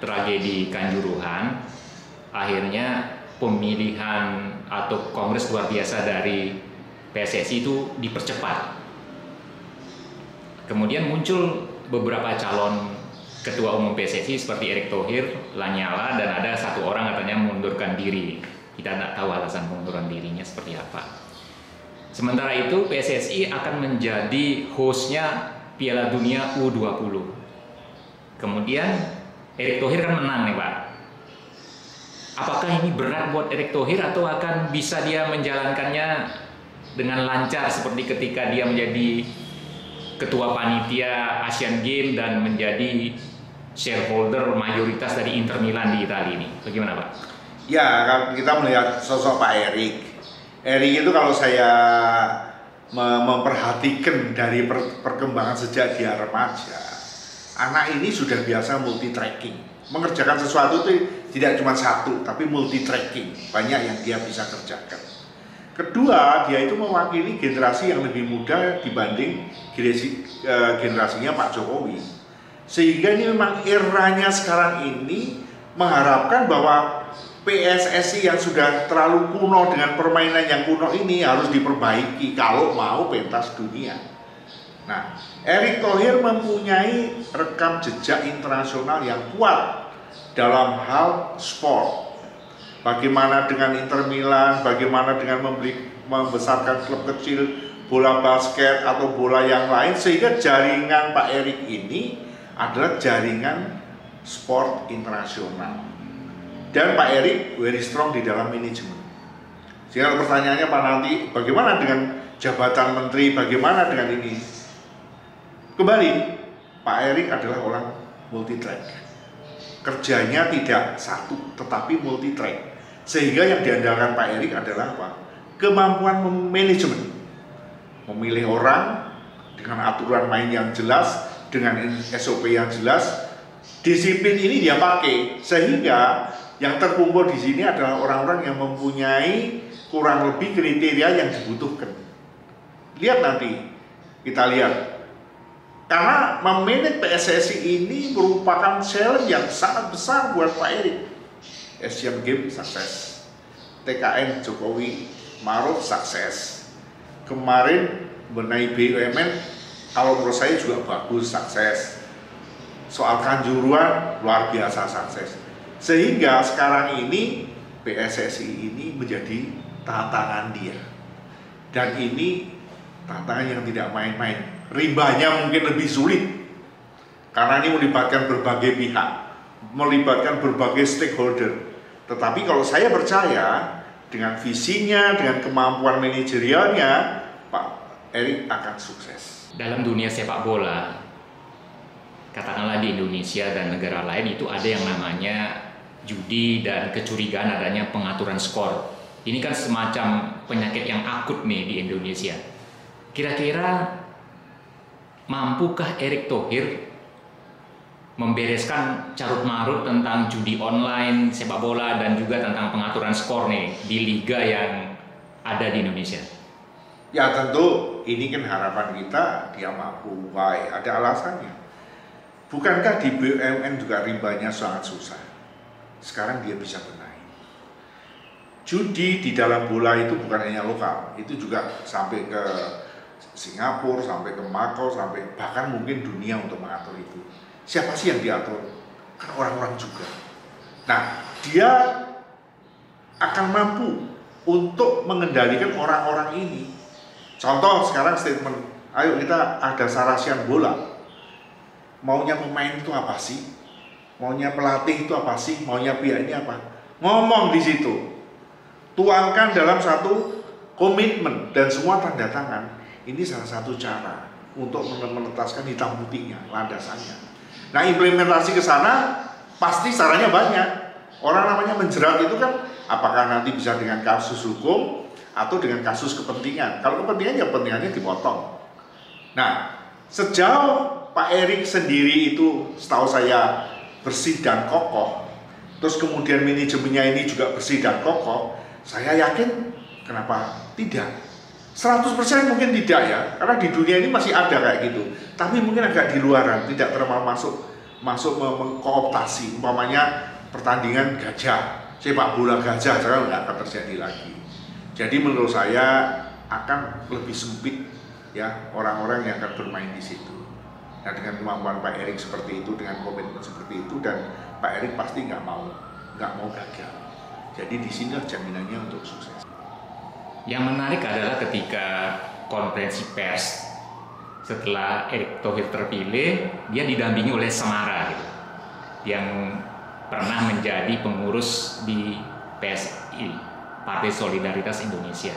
tragedi Kanjuruhan, akhirnya pemilihan atau kongres luar biasa dari PSSI itu dipercepat. Kemudian muncul beberapa calon ketua umum PSSI seperti Erick Thohir, Lanyala, dan ada satu orang katanya mengundurkan diri. Kita tidak tahu alasan pengunduran dirinya seperti apa. Sementara itu PSSI akan menjadi hostnya Piala Dunia U20. Kemudian Erick Thohir kan menang nih Pak. Apakah ini berat buat Erick Thohir atau akan bisa dia menjalankannya dengan lancar seperti ketika dia menjadi ketua panitia Asian Games dan menjadi shareholder mayoritas dari Inter Milan di Italia ini? Bagaimana Pak? Ya, kita melihat sosok Pak Erick. Erick itu kalau saya memperhatikan dari perkembangan sejak dia remaja, anak ini sudah biasa multi-tracking. Mengerjakan sesuatu itu tidak cuma satu, tapi multi-tracking. Banyak yang dia bisa kerjakan. Kedua, dia itu mewakili generasi yang lebih muda dibanding generasinya Pak Jokowi. Sehingga ini memang eranya sekarang ini mengharapkan bahwa PSSI yang sudah terlalu kuno dengan permainan yang kuno ini harus diperbaiki kalau mau pentas dunia. Nah, Erick Thohir mempunyai rekam jejak internasional yang kuat dalam hal sport. Bagaimana dengan Inter Milan, bagaimana dengan membesarkan klub kecil, bola basket atau bola yang lain, sehingga jaringan Pak Erick ini adalah jaringan sport internasional. Dan Pak Erick very strong di dalam manajemen. Sehingga pertanyaannya Pak nanti, bagaimana dengan jabatan menteri, bagaimana dengan ini? Kembali, Pak Erick adalah orang multi-track. Kerjanya tidak satu, tetapi multi-track. Sehingga yang diandalkan Pak Erick adalah apa? Kemampuan manajemen. Memilih orang dengan aturan main yang jelas, dengan SOP yang jelas. Disiplin ini dia pakai, sehingga yang terkumpul di sini adalah orang-orang yang mempunyai kurang lebih kriteria yang dibutuhkan. Lihat nanti, kita lihat. Karena memanage PSSI ini merupakan challenge yang sangat besar buat Pak Erick. Asian Games sukses, TKN Jokowi Maruf sukses. Kemarin benahi BUMN, kalau menurut saya juga bagus, sukses. Soal Kanjuruhan luar biasa sukses. Sehingga sekarang ini PSSI ini menjadi tantangan dia. Dan ini tantangan yang tidak main-main. Ribanya mungkin lebih sulit. Karena ini melibatkan berbagai pihak, melibatkan berbagai stakeholder. Tetapi kalau saya percaya dengan visinya, dengan kemampuan manajerialnya, Pak Erick akan sukses. Dalam dunia sepak bola, katakanlah di Indonesia dan negara lain itu ada yang namanya judi dan kecurigaan adanya pengaturan skor. Ini kan semacam penyakit yang akut nih di Indonesia. Kira-kira mampukah Erick Thohir membereskan carut-marut tentang judi online, sepak bola, dan juga tentang pengaturan skor nih di liga yang ada di Indonesia? Ya tentu ini kan harapan kita dia mampu. Baik, ada alasannya. Bukankah di BUMN juga ribanya sangat susah? Sekarang dia bisa benahi. Judi di dalam bola itu bukan hanya lokal, itu juga sampai ke Singapura, sampai ke Makau, sampai bahkan mungkin dunia untuk mengatur itu. Siapa sih yang diatur? Kan orang-orang juga. Nah, dia akan mampu untuk mengendalikan orang-orang ini. Contoh sekarang statement, ayo kita ada sarasian bola. Maunya pemain itu apa sih? Maunya pelatih itu apa sih? Maunya pihak ini apa? Ngomong di situ. Tuangkan dalam satu komitmen dan semua tanda tangan. Ini salah satu cara untuk menetaskan hitam putihnya, landasannya. Nah, implementasi ke sana pasti caranya banyak. Orang namanya menjerat itu kan apakah nanti bisa dengan kasus hukum atau dengan kasus kepentingan. Kalau kepentingan ya kepentingannya dipotong. Nah, sejauh Pak Erick sendiri itu setahu saya bersih dan kokoh, terus kemudian manajemennya ini juga bersih dan kokoh, saya yakin kenapa tidak? 100% mungkin tidak ya, karena di dunia ini masih ada kayak gitu. Tapi mungkin agak di luaran, tidak terlalu masuk masuk mengkooptasi, umpamanya pertandingan gajah, sepak bola gajah sekarang nggak akan terjadi lagi. Jadi menurut saya akan lebih sempit ya orang-orang yang akan bermain di situ. Nah dengan kemampuan Pak Erik seperti itu, dengan komitmen seperti itu, dan Pak Erik pasti nggak mau gagal. Jadi di sini jaminannya untuk sukses. Yang menarik adalah ketika konferensi pers setelah Erick Thohir terpilih, dia didampingi oleh Samara gitu, yang pernah menjadi pengurus di PSI, Partai Solidaritas Indonesia.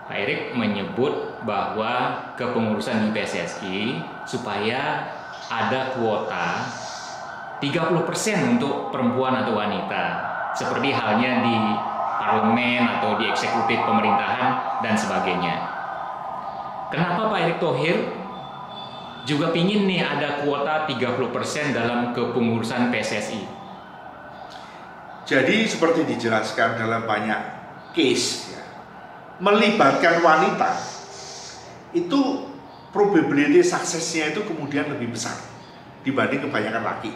Pak Erik menyebut bahwa kepengurusan di PSSI supaya ada kuota 30% untuk perempuan atau wanita, seperti halnya di parlemen atau di eksekutif pemerintahan dan sebagainya. Kenapa Pak Erick Thohir juga pingin nih ada kuota 30% dalam kepengurusan PSSI? Jadi seperti dijelaskan dalam banyak case ya, melibatkan wanita itu probability suksesnya itu kemudian lebih besar dibanding kebanyakan laki.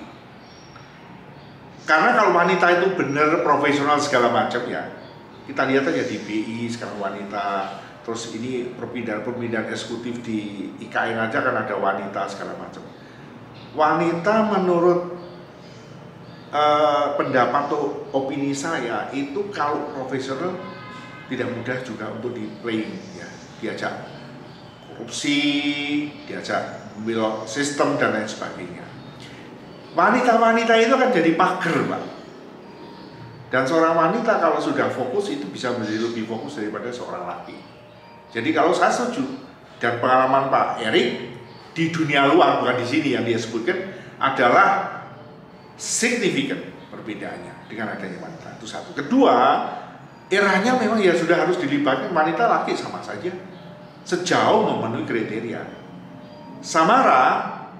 Karena kalau wanita itu benar profesional segala macam ya, kita lihat aja di BI sekarang wanita, terus ini perpindahan eksekutif di IKN aja kan ada wanita segala macam. Wanita menurut pendapat atau opini saya itu kalau profesional tidak mudah juga untuk di-playing ya, diajak korupsi, diajak membelok sistem dan lain sebagainya. Wanita-wanita itu kan jadi pager, Pak. Dan seorang wanita kalau sudah fokus itu bisa menjadi lebih fokus daripada seorang laki. Jadi kalau saya setuju, dan pengalaman Pak Erik di dunia luar, bukan di sini yang dia sebutkan, adalah signifikan perbedaannya dengan adanya wanita. Itu satu. Kedua, eranya memang ya sudah harus dilibatkan wanita laki sama saja, sejauh memenuhi kriteria. Samara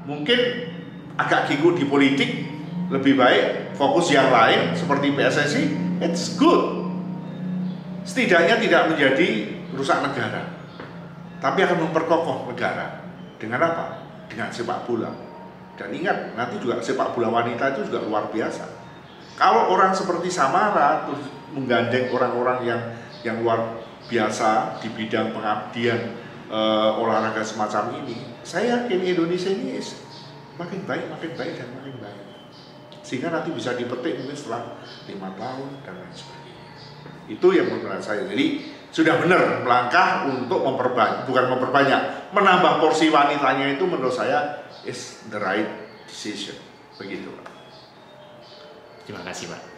mungkin agak gigu di politik, lebih baik fokus yang lain seperti PSSI, it's good. Setidaknya tidak menjadi rusak negara, tapi akan memperkokoh negara. Dengan apa? Dengan sepak bola. Dan ingat, nanti juga sepak bola wanita itu juga luar biasa. Kalau orang seperti Samara terus menggandeng orang-orang yang luar biasa di bidang pengabdian olahraga semacam ini, saya yakin Indonesia ini makin baik dan makin baik, sehingga nanti bisa dipetik mungkin setelah 5 tahun dan lain sebagainya. Itu yang menurut saya. Jadi sudah benar melangkah untuk menambah porsi wanitanya, itu menurut saya is the right decision. Begitu, Pak. Terima kasih, Pak.